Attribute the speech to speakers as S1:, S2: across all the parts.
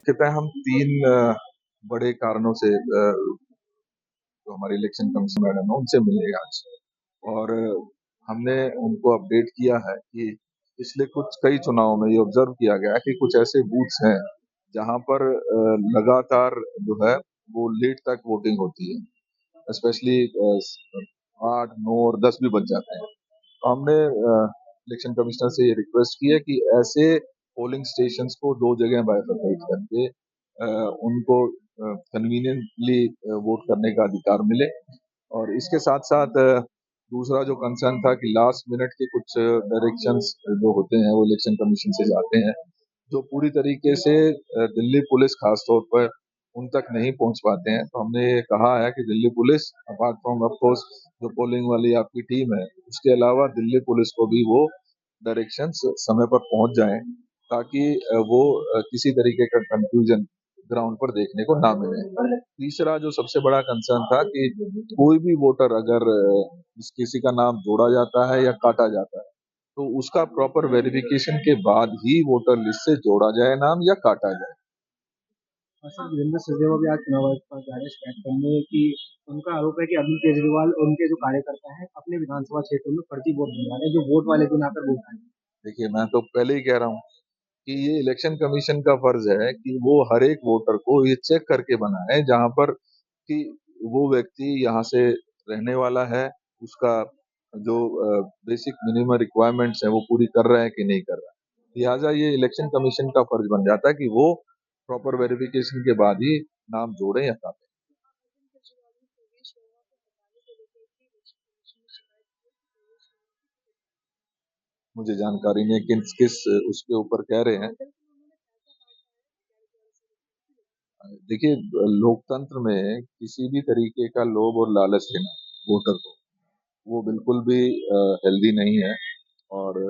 S1: कहता है हम 3 बड़े कारणों से जो हमारे इलेक्शन कमीशन मैडम है उनसे मिले आज। और हमने उनको अपडेट किया है कि पिछले कई चुनावों में ये ऑब्जर्व किया गया है कि कुछ ऐसे बूथ्स हैं जहां पर लगातार जो है वो लेट तक वोटिंग होती है। स्पेशली 8, 9 और 10 भी बज जाते हैं। तो हमने इलेक्शन कमिश्नर से ये रिक्वेस्ट की है कि ऐसे पोलिंग स्टेशंस को 2 जगह बाइफरकेट करके उनको कन्वीनियंटली वोट करने का अधिकार मिले। और इसके साथ साथ दूसरा जो कंसर्न था कि लास्ट मिनट के कुछ डायरेक्शंस जो होते हैं वो इलेक्शन कमीशन से जाते हैं, जो पूरी तरीके से दिल्ली पुलिस खास तौर पर उन तक नहीं पहुंच पाते हैं। तो हमने ये कहा है कि Delhi police apart from of course जो पोलिंग वाली आपकी टीम है, उसके अलावा दिल्ली पुलिस को भी वो डायरेक्शंस समय पर पहुंच जाएं, ताकि वो किसी तरीके का कंफ्यूजन ग्राउंड पर देखने को ना मिले। तीसरा जो सबसे बड़ा कंसर्न था कि कोई भी वोटर अगर किसी का नाम जोड़ा जाता है या काटा जाता है, तो उसका प्रॉपर वेरिफिकेशन के बाद ही वोटर लिस्ट से जोड़ा जाए नाम या काटा जाए।
S2: सर, वीरेंद्र सिंह भी आज चुनाव आयोग पर जा रहे हैं शिकायत करने की। उनका आरोप है कि अरविंद केजरीवाल और उनके जो कार्यकर्ता हैं अपने विधानसभा क्षेत्र में फर्जी वोट बनवा रहे हैं, जो वोट वाले दिन आकर वोट डालें।
S1: देखिए, मैं तो पहले ही कह रहा हूँ कि ये इलेक्शन कमीशन का फर्ज है कि वो हर एक वोटर को ये चेक करके बनाए जहां पर कि वो व्यक्ति यहाँ से रहने वाला है, उसका जो बेसिक मिनिमम रिक्वायरमेंट्स है वो पूरी कर रहा है कि नहीं कर रहा है। लिहाजा ये इलेक्शन कमीशन का फर्ज बन जाता है कि वो प्रॉपर वेरिफिकेशन के बाद ही नाम जोड़े या काटें। मुझे जानकारी नहीं है किस किस उसके ऊपर कह रहे हैं। देखिए, लोकतंत्र में किसी भी तरीके का लोभ और लालच देना वोटर को, वो बिल्कुल भी हेल्दी नहीं है। और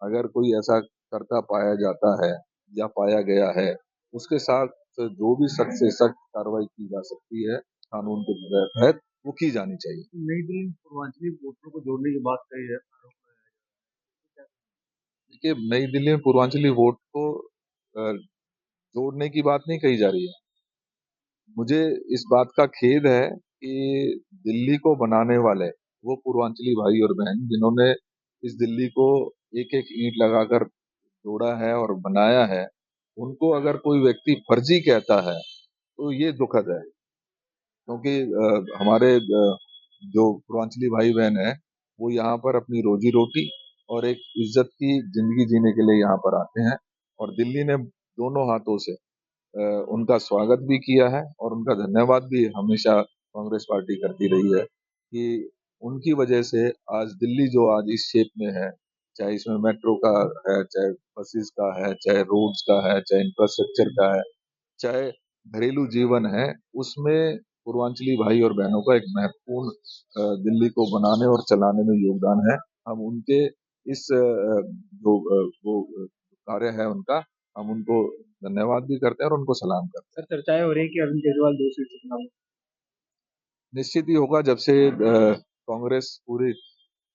S1: अगर कोई ऐसा करता पाया जाता है या पाया गया है, उसके साथ जो भी सख्त से सख्त कार्रवाई की जा सकती है कानून के तहत, वो की जानी चाहिए।
S2: नई दिल्ली में पूर्वांचली वोटरों को जोड़ने की बात कही है, आरोप
S1: देखिए, नई दिल्ली में पूर्वांचली वोट को जोड़ने की बात नहीं कही जा रही है। मुझे इस बात का खेद है कि दिल्ली को बनाने वाले वो पूर्वांचली भाई और बहन जिन्होंने इस दिल्ली को एक एक ईंट लगाकर जोड़ा है और बनाया है, उनको अगर कोई व्यक्ति फर्जी कहता है तो ये दुखद है। क्योंकि हमारे जो पूर्वांचली भाई बहन है वो यहाँ पर अपनी रोजी रोटी और एक इज्जत की जिंदगी जीने के लिए यहाँ पर आते हैं। और दिल्ली ने दोनों हाथों से उनका स्वागत भी किया है और उनका धन्यवाद भी हमेशा कांग्रेस पार्टी करती रही है कि उनकी वजह से आज दिल्ली जो आज इस शेप में है, चाहे इसमें मेट्रो का है, चाहे बसेस का है, चाहे रोड्स का है, चाहे इंफ्रास्ट्रक्चर का है, चाहे घरेलू जीवन है, उसमें पूर्वांचली भाई और बहनों का एक महत्वपूर्ण दिल्ली को बनाने और चलाने में योगदान है। हम उनके इस जो वो कार्य है उनका, हम उनको धन्यवाद भी करते हैं और उनको सलाम करते हैं।
S2: सर, चर्चाएं हो रही है कि अरविंद केजरीवाल 2 सीट से चुनाव।
S1: निश्चित ही होगा जब से कांग्रेस पूरी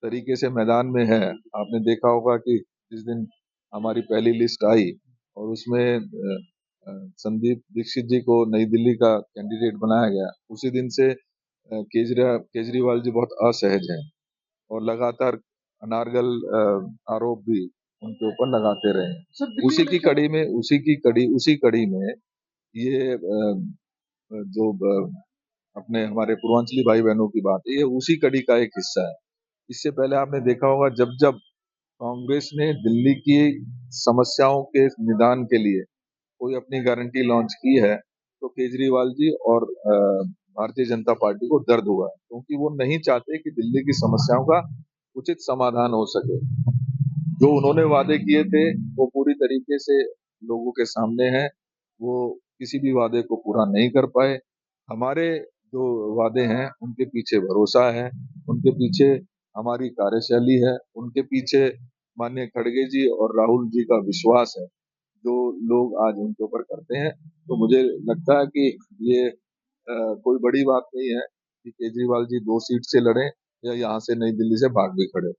S1: तरीके से मैदान में है। आपने देखा होगा कि जिस दिन हमारी पहली लिस्ट आई और उसमें संदीप दीक्षित जी को नई दिल्ली का कैंडिडेट बनाया गया, उसी दिन से केजरीवाल जी बहुत असहज हैं और लगातार अनारगल आरोप भी उनके ऊपर लगाते रहे हैं। उसी कड़ी में ये जो अपने हमारे पूर्वांचली भाई बहनों की बात है, ये उसी कड़ी का एक हिस्सा है। इससे पहले आपने देखा होगा जब जब कांग्रेस ने दिल्ली की समस्याओं के निदान के लिए कोई अपनी गारंटी लॉन्च की है, तो केजरीवाल जी और भारतीय जनता पार्टी को दर्द हुआ है, क्योंकि वो नहीं चाहते कि दिल्ली की समस्याओं का उचित समाधान हो सके। जो उन्होंने वादे किए थे वो पूरी तरीके से लोगों के सामने है। वो किसी भी वादे को पूरा नहीं कर पाए। हमारे जो वादे हैं उनके पीछे भरोसा है, उनके पीछे हमारी कार्यशैली है, उनके पीछे माननीय खड़गे जी और राहुल जी का विश्वास है जो लोग आज उनके ऊपर करते हैं। तो मुझे लगता है कि ये कोई बड़ी बात नहीं है कि केजरीवाल जी 2 सीट से लड़े या यहाँ से नई दिल्ली से भाग भी खड़े।